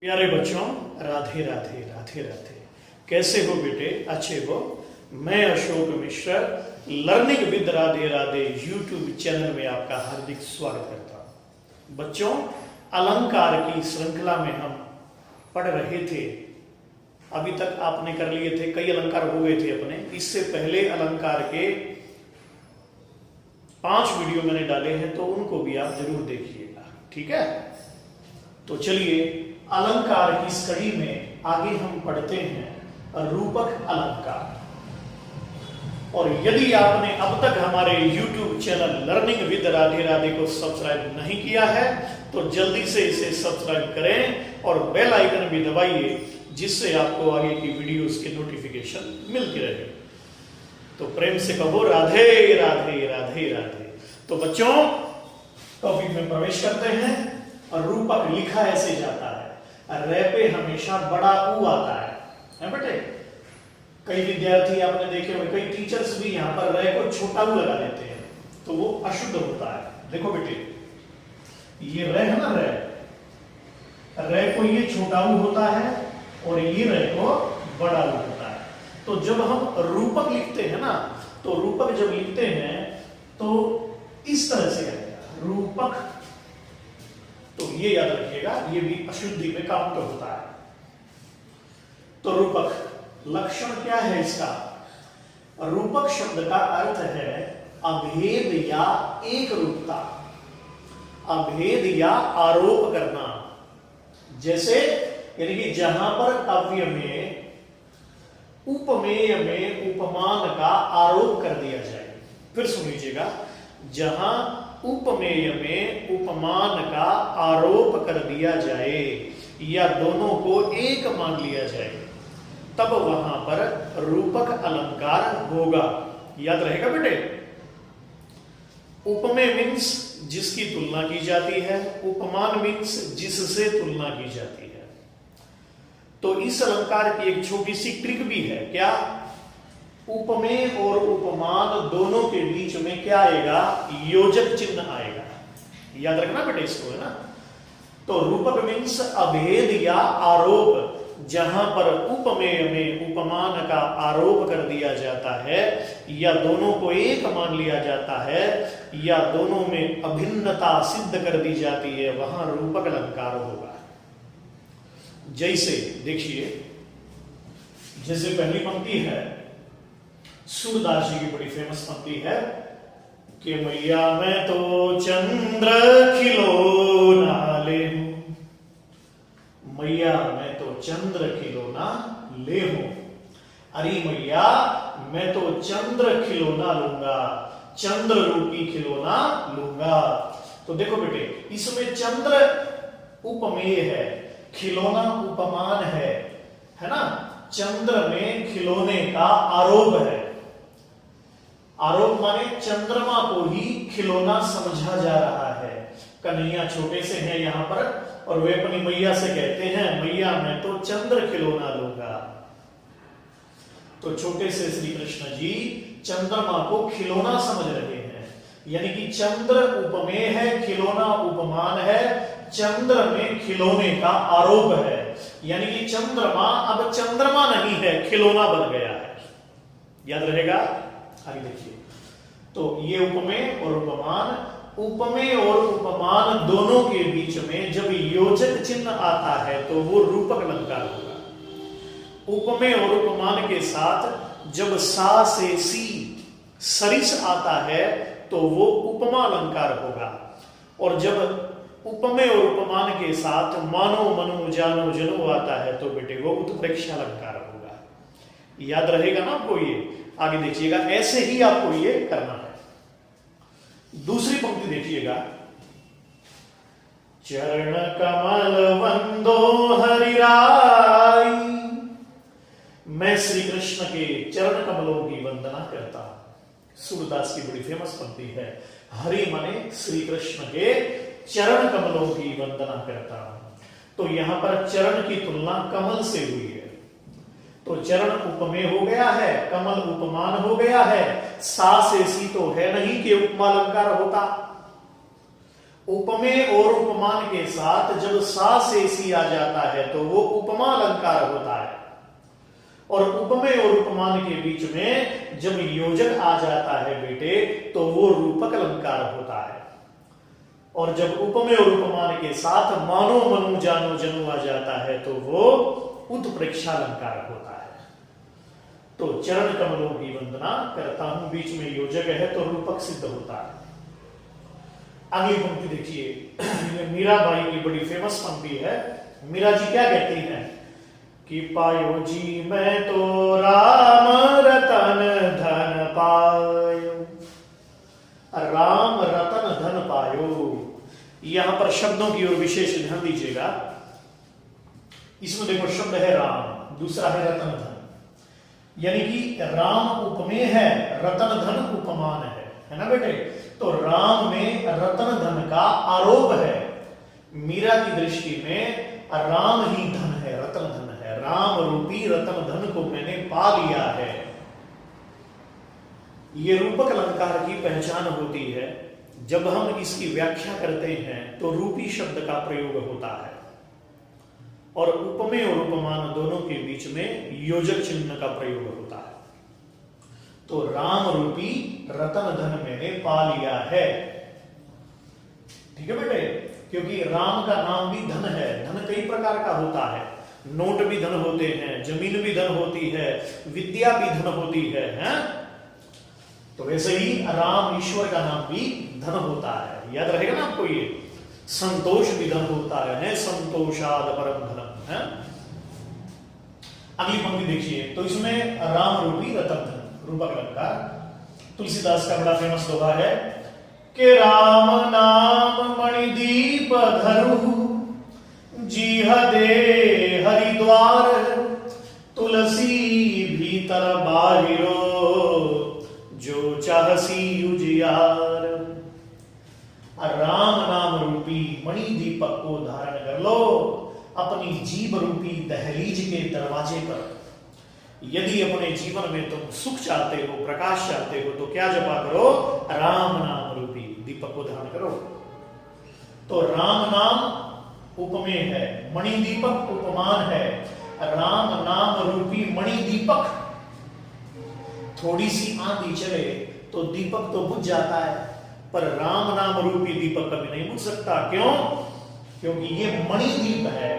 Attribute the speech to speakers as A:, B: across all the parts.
A: प्यारे बच्चों, राधे राधे राधे राधे। कैसे हो बेटे? अच्छे हो? मैं Ashok Mishra learning with Radhe Radhe YouTube channel में आपका हार्दिक स्वागत करता हूं। बच्चों, अलंकार की श्रृंखला में हम पढ़ रहे थे। अभी तक आपने कर लिए थे, कई अलंकार हो गए थे अपने। इससे पहले अलंकार के 5 वीडियो मैंने डाले हैं, तो उनको भी आप जरूर देखिएगा, ठीक है? तो चलिए, अलंकार की इस कड़ी में आगे हम पढ़ते हैं रूपक अलंकार। और यदि आपने अब तक हमारे YouTube channel learning with Radhe Radhe को सब्सक्राइब नहीं किया है, तो जल्दी से इसे सब्सक्राइब करें और बेल आइकन भी दबाइए, जिससे आपको आगे की वीडियोस के नोटिफिकेशन मिलती रहे। तो प्रेम से कहो राधे राधे राधे राधे। तो बच्चों, टॉपिक में प्रवेश करते हैं। और रूपक लिखा ऐसे जाता है, रे पे हमेशा बड़ा ऊ आता है बेटे? कई विद्यार्थी आपने देखे हुए, कई टीचर्स भी यहाँ पर रे को छोटा ऊ लगा देते हैं, तो वो अशुद्ध होता है। देखो बेटे, ये रे है ना, रे को ये छोटा ऊ होता है और ये रे को बड़ा ऊ होता है। तो जब हम रूपक लिखते हैं ना, तो रूपक जब लिखते हैं तो इस तरह से आएगा रूपक। तो ये याद रखिएगा, ये भी अशुद्धि में काउंट होता है। तो रूपक लक्षण क्या है इसका? रूपक शब्द का अर्थ है अभेद या एक रूपता, अभेद या आरोप करना। जैसे यानी कि जहां पर काव्य में उपमेय में उपमान का आरोप कर दिया जाए। फिर सुन लीजिएगा, जहां उपमेय में उपमान का आरोप कर दिया जाए या दोनों को एक मान लिया जाए, तब वहां पर रूपक अलंकार होगा। याद रहेगा बेटे? उपमेय मीन्स जिसकी तुलना की जाती है, उपमान मीन्स जिससे तुलना की जाती है। तो इस अलंकार की एक छोटी सी ट्रिक भी है। क्या? उपमेय और उपमान दोनों के बीच में क्या आएगा? योजक चिन्ह आएगा। याद रखना बेटे इसको, है ना? तो रूपक मीन्स अभेद या आरोप, जहां पर उपमेय में उपमान का आरोप कर दिया जाता है या दोनों को एक मान लिया जाता है या दोनों में अभिन्नता सिद्ध कर दी जाती है, वहां रूपक अलंकार होगा। जैसे देखिए, जैसे पहली पंक्ति है, सूरदास जी की बड़ी फेमस पंक्ति है कि मैया मैं तो चंद्र खिलौना ले हूं, मैया मैं तो चंद्र खिलौना ले हूं। अरे मैया, मैं तो चंद्र खिलौना लूंगा, चंद्र रूपी खिलौना लूंगा। तो देखो बेटे, इसमें चंद्र उपमेय है, खिलौना उपमान है ना? चंद्र में खिलौने का आरोप है। आरोप माने चंद्रमा को ही खिलौना समझा जा रहा है। कन्हैया छोटे से हैं यहां पर, और वे अपनी मैया से कहते हैं, मैया मैं तो चंद्र खिलौना लूंगा। तो छोटे से श्री कृष्ण जी चंद्रमा को खिलौना समझ रहे हैं। यानी कि चंद्र उपमेय है, खिलौना उपमान है, चंद्र में खिलौने का आरोप है। यानी कि चंद्रमा अब चंद्रमा नहीं है, खिलौना बन गया है। याद रहेगा? आगे देखिए, तो ये उपमेय और उपमान, उपमेय और उपमान दोनों के बीच में जब योजक चिन्ह आता है तो वो रूपक अलंकार होगा। उपमेय और उपमान के साथ जब सा से सी सरिस आता है तो वो उपमा अलंकार होगा। और जब उपमेय और उपमान के साथ मानो मनो जानो जनो आता है तो बेटे वो उत्प्रेक्षा अलंकार होगा। याद रहेगा ना आपको? ये आगे देखिएगा, ऐसे ही आपको ये करना है। दूसरी पंक्ति देखिएगा, चरण कमल वंदो हरिराई, मैं श्री कृष्ण के चरण कमलों की वंदना करता हूं। सूरदास की बड़ी फेमस पंक्ति है, हरि माने श्री कृष्ण के चरण कमलों की वंदना करता हूं। तो यहां पर चरण की तुलना कमल से हुई है। तो चरण उपमेय हो गया है, कमल उपमान हो गया है, सा से सी तो है नहीं कि उपमा अलंकार होता। उपमेय और उपमान के साथ जब सा से सी आ जाता है तो वो उपमा अलंकार होता है, और उपमेय और उपमान के बीच में जब योजक आ जाता है बेटे तो वो रूपक अलंकार होता है, और जब उपमेय और उपमान के साथ मानो मनु जानो जनु आ जाता है तो वो उत्प्रेक्षा अलंकार होता है। तो चरण कमलों की वंदना करता हूं, बीच में योजक है तो रूपक सिद्ध होता है। अगली पंक्ति देखिए, मीराबाई की बड़ी फेमस पंक्ति है। मीरा जी क्या कहती हैं कि पायो जी मैं तो राम रतन धन पायो, राम रतन धन पायो। यहां पर शब्दों की ओर विशेष ध्यान दीजिएगा। इसमें देखो शब्द है राम, दूसरा है रतन धन, यानी कि राम उपमेय है, रतन धन उपमान है ना बेटे। तो राम में रतन धन का आरोप है। मीरा की दृष्टि में राम ही धन है, रतन धन है। राम रूपी रतन धन को मैंने पा लिया है। ये रूपक अलंकार की पहचान होती है। जब हम इसकी व्याख्या करते हैं तो रूपी शब्द का प्रयोग होता है, और उपमेय और उपमान दोनों के बीच में योजक चिन्ह का प्रयोग होता है। तो राम रूपी रतन धन मैंने पा लिया है। ठीक है बेटे, क्योंकि राम का नाम भी धन है। धन कई प्रकार का होता है, नोट भी धन होते हैं, जमीन भी धन होती है, विद्या भी धन होती है? तो वैसे ही राम ईश्वर का नाम भी धन होता है। याद रहेगा ना आपको, ये संतोष भी धन होता है, संतोषाद परम धनम है। अगली पंक्ति देखिए, तो इसमें राम रूपी रतन धन रूपक अलंकार। तुलसीदास का बड़ा फेमस दोहा है कि राम नाम मणिदीप धरु, जीह दे हरिद्वार, तुलसी भीतर बाहिरो, जो चाहसी उजियार। राम नाम रूपी मणि दीपक को धारण कर लो अपनी जीव रूपी दहलीज के दरवाजे पर। यदि अपने जीवन में तुम सुख चाहते हो, प्रकाश चाहते हो, तो क्या जपा करो? राम नाम रूपी दीपक को धारण करो। तो राम नाम उपमेय है, मणि दीपक उपमान है। राम नाम रूपी मणि दीपक, थोड़ी सी आंधी चले तो दीपक तो बुझ जाता है, पर राम नाम रूपी दीपक कभी नहीं बुझ सकता। क्यों? क्योंकि ये मणि दीप है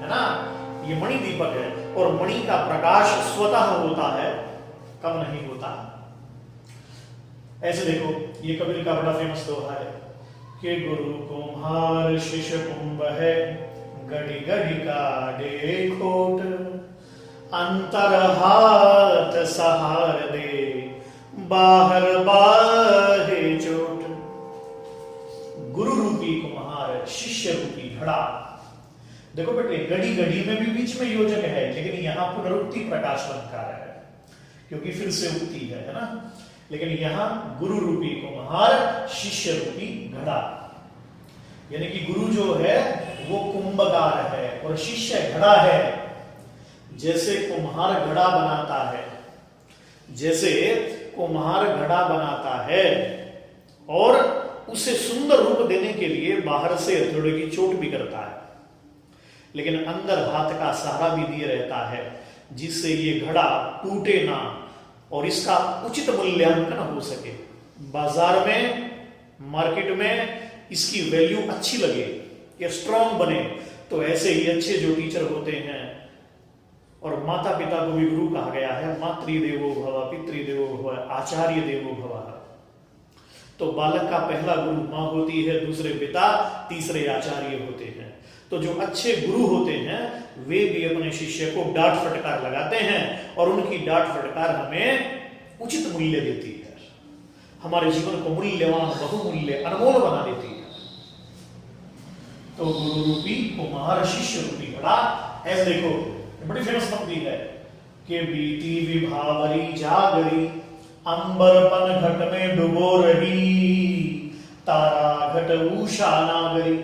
A: ना, ये मणि दीपक है, और मणि का प्रकाश स्वतः होता है, कब नहीं होता। ऐसे देखो, ये कबीर का बड़ा फेमस दोहा है कि गुरु कुम्हार शिष्य कुंभ है, गड़ी गड़ी का डे खोट, अंतर हाथ सहार दे, बाहर बाहे चोट। गुरु रूपी कुम्हार, शिष्य रूपी घड़ा। देखो बेटे, गड़ी गड़ी में भी बीच में योजक है, लेकिन यहां पुनरुक्ति प्रकाश अलंकार है, क्योंकि फिर से उक्ति है ना। लेकिन यहां गुरु रूपी कुम्हार, शिष्य रूपी घड़ा, यानी कि गुरु जो है वो कुंभकार है और शिष्य घड़ा है। जैसे कुम्हार घड़ा बनाता है, जैसे कुम्हार घड़ा बनाता है और उसे सुंदर रूप देने के लिए बाहर से हथौड़े की चोट भी करता है, लेकिन अंदर हाथ का सहारा भी दिए रहता है, जिससे ये घड़ा टूटे ना और इसका उचित मूल्यांकन हो सके। बाजार में, मार्केट में इसकी वैल्यू अच्छी लगे, ये स्ट्रांग बने। तो ऐसे ही अच्छे जो टीचर होते हैं, और माता पिता को भी गुरु कहा गया है, मातृदेवो भव, पितृदेवो भव, आचार्य देवो भव। तो बालक का पहला गुरु मां होती है, दूसरे पिता, तीसरे आचार्य होते हैं। तो जो अच्छे गुरु होते हैं वे भी अपने शिष्य को डांट फटकार लगाते हैं, और उनकी डांट फटकार हमें उचित मूल्य देती है, हमारे जीवन को मूल्यवान, बहुमूल्य, अनमोल बना देती है। तो गुरु रूपी कुम्हार, शिष्य रूपी घड़ा। ऐसे देखो, बड़ी फेमस पंक्ति है कि बीती विभावरी जागरी, अंबरपन घट में डुबो रही, तारा घट उषा नागरी।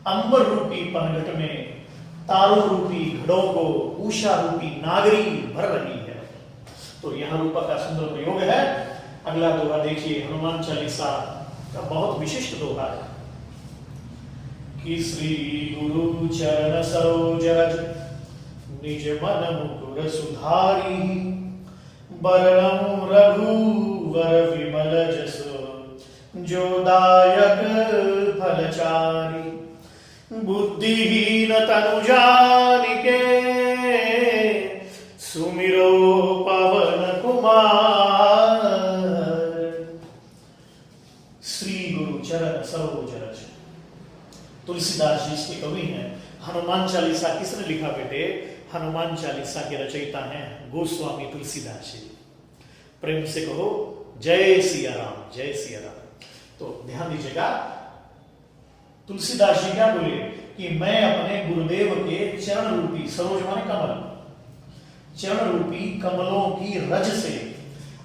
A: अंबर रूपी पनघट में तारों रूपी घड़ों को उषा रूपी नागरी भर रही है। तो यहां रूपक का सुंदर प्रयोग है। अगला दोहा देखिए, हनुमान चालीसा का बहुत विशिष्ट दोहा है। कि श्री गुरु चरण सरोज रज निज मन मुकुर सुधारी, बरनउँ रघुवर विमल जस जो दायक फलचारी। बुद्धिहीन तनु जानिके सुमिरो पवन कुमार। श्री गुरु चरण सरोज रज। तुलसीदास जी इसके कवि हैं। हनुमान चालीसा किसने लिखा बेटे? हनुमान चालीसा के रचयिता हैं गोस्वामी तुलसीदास जी। प्रेम से कहो जय सिया राम, जय सिया राम। तो ध्यान दीजिएगा, तुलसीदास जी क्या बोले कि मैं अपने गुरुदेव के चरण रूपी, सरोज माने कमल, चरण रूपी कमलों की रज से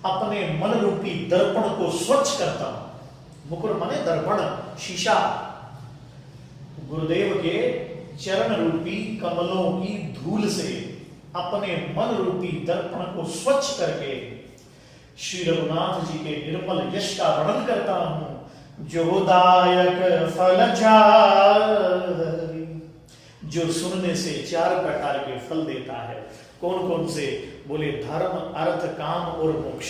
A: अपने मन रूपी दर्पण को स्वच्छ करता हूं। मुकुर माने दर्पण, शीशा। गुरुदेव के चरण रूपी कमलों की धूल से अपने मन रूपी दर्पण को स्वच्छ करके श्री रघुनाथ जी के निर्मल यश का वर्णन करता हूं। जो दायक फलचारी, जो सुनने से 4 प्रकार के फल देता है। कौन कौन से? बोले धर्म, अर्थ, काम और मोक्ष।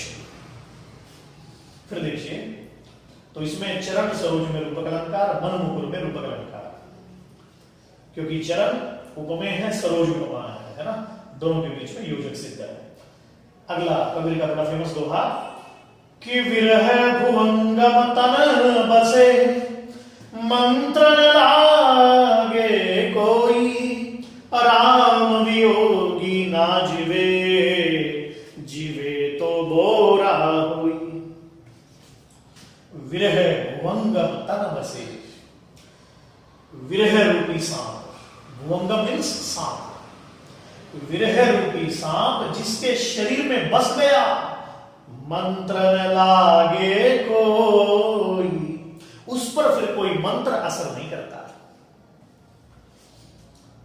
A: फिर देखिए, तो इसमें चरण सरोज में रूपक अलंकार, मन मुकुर में रूपक अलंकार, क्योंकि चरण उपमेय है, सरोज उपमा है ना, दोनों के बीच में योजक सिद्ध है। अगला कबीर का बड़ा फेमस दोहा कि विरह भुवंगम तन बसे, मंत्र न लागे कोई, राम वियोगी ना जीवे, जीवे तो बोरा हुई। विरह भुवंगम तन बसे, विरह रूपी सांप, भुवंगम मीन्स सांप, विरह रूपी सांप जिसके शरीर में बस गया, मंत्र न लागे कोई, उस पर फिर कोई मंत्र असर नहीं करता।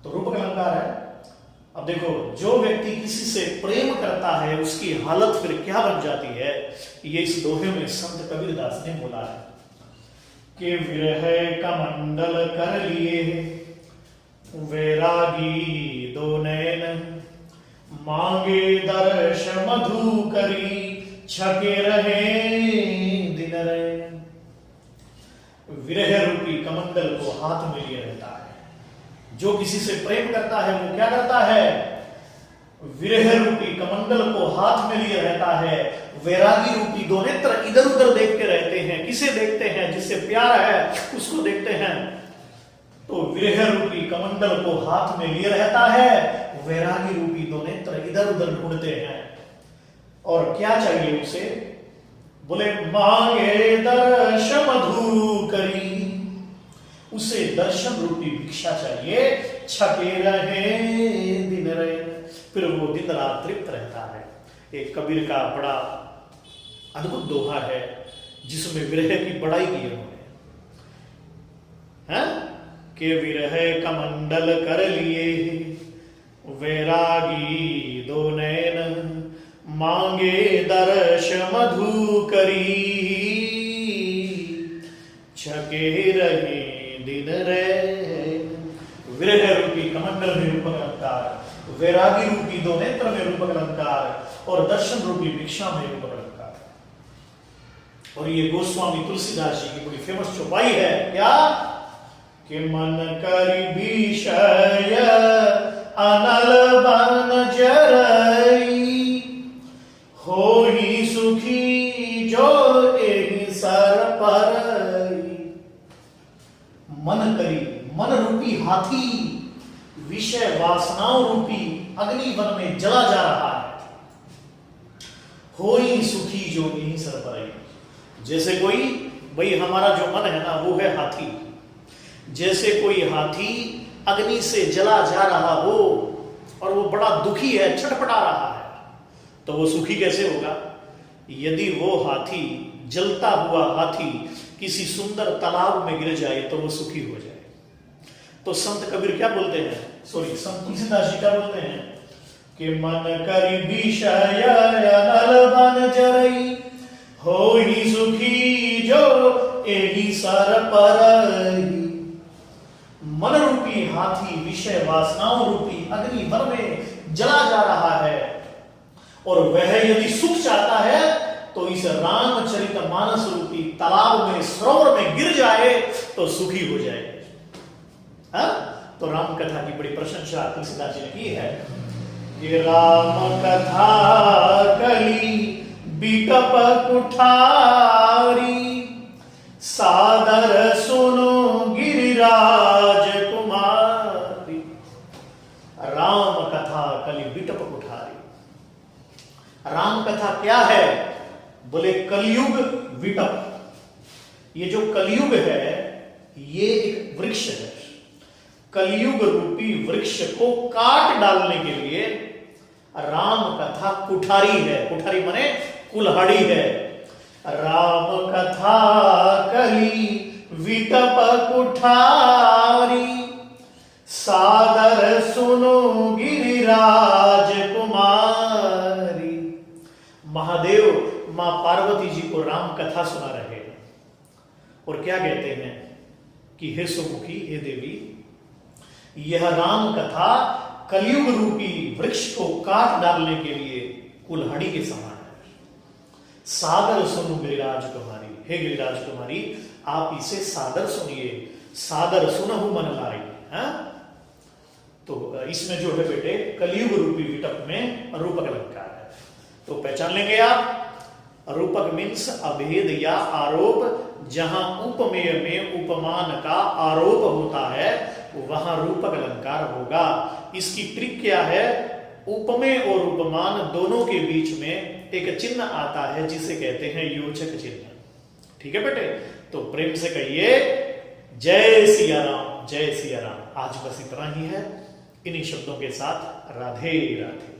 A: तो रूपक अलंकार है। अब देखो, जो व्यक्ति किसी से प्रेम करता है उसकी हालत फिर क्या बन जाती है, ये इस दोहे में संत कबीरदास ने बोला है कि विरह का मंडल कर लिए वैरागी दो नैन, मांगे दर्श मधु करी, छके रहे दिन रैन। विरह रूपी कमंडल को हाथ में लिए रहता है। जो किसी से प्रेम करता है वो क्या करता है? विरह रूपी कमंडल को हाथ में लिए रहता है। वैरागी रूपी दो नेत्र इधर उधर देखते रहते हैं। किसे देखते हैं? जिससे प्यार है उसको देखते हैं। तो विरह रूपी कमंडल को हाथ में लिए रहता है, वैरागी रूपी दो नेत्र इधर उधर ढूंढते हैं। और क्या चाहिए उसे? बोले मांगे दर्श मधु करी, उसे दर्शन रूपी भिक्षा चाहिए। छके रहे दिन रहे, फिर वो दिन रात तृप्त रहता है। एक कबीर का बड़ा अद्भुत दोहा है जिसमें विरह की बड़ाई की उन्होंने, कि विरह कमंडल कर लिए वैरागी दो नैन, मांगे दर्श मधु करी, छके रहे दिन रैन। विरह रूपी कमंडल में रूपक अलंकार, वैरागी रूपी दो नेत्र में रूपक अलंकार, और दर्शन रूपी भिक्षा में रूपक अलंकार। और ये गोस्वामी तुलसीदास जी की बड़ी फेमस चौपाई है। क्या? कि मन करी विषय अनल बन जरई, हो ही सुखी जो एहि सर परई। मन करी, मन रूपी हाथी विषय वासनाओं रूपी अग्निवन में जला जा रहा है। हो ही सुखी जो एहि सर परई। जैसे कोई, भाई हमारा जो मन है ना वो है हाथी, जैसे कोई हाथी अग्नि से जला जा रहा हो और वो बड़ा दुखी है, छटपटा रहा है, तो वो सुखी कैसे होगा? यदि वो हाथी, जलता हुआ हाथी किसी सुंदर तालाब में गिर जाए तो वो सुखी हो जाए। तो संत कबीर क्या बोलते हैं, सॉरी संत तुलसीदास जी क्या बोलते हैं कि मन करी विषय अनल बन जरई, हो ही सुखी जो एहि सर परई। मन रूपी हाथी विषय वासनाओं रूपी अग्नि मन में जला जा रहा है, और वह यदि सुख चाहता है तो इस रामचरितमानस रूपी तालाब में, सरोवर में गिर जाए तो सुखी हो जाए। हा? तो राम कथा की बड़ी प्रशंसा तुलसीदास जी ने की है कि राम कथा कली बिटप कुठारी, सादर सुनो गिरिराज कुमारी। राम कथा कली बिटप कुठारी। राम कथा क्या है? बोले कलयुग विटप। ये जो कलयुग है ये एक वृक्ष है। कलयुग रूपी वृक्ष को काट डालने के लिए राम कथा कुठारी है। कुठारी माने कुल्हाड़ी है। राम कथा कली विटप कुठारी, सादर सुनो गिरिराज कुमारी। महादेव मां पार्वती जी को राम कथा सुना रहे हैं और क्या कहते हैं कि हे सुमुखी, हे देवी, यह राम कथा कलयुग रूपी वृक्ष को काट डालने के लिए कुल्हाड़ी के समान है। सादर सुनो गिरिराज कुमारी, हे गिरिराज कुमारी आप इसे सादर सुनिए। सादर सुनहु मन लाई। तो इसमें जो है बेटे कलयुग रूपी विटप में रूपक अलंकार है। तो पहचान लेंगे आप, रूपक मीन्स अभेद या आरोप। जहां उपमेय में उपमान का आरोप होता है वहां रूपक अलंकार होगा। इसकी ट्रिक क्या है? उपमेय और उपमान दोनों के बीच में एक चिन्ह आता है जिसे कहते हैं योजक चिन्ह। ठीक है बेटे? तो प्रेम से कहिए जय सिया राम, जय सिया राम। आज बस इतना ही है। इन्हीं शब्दों के साथ राधे राधे।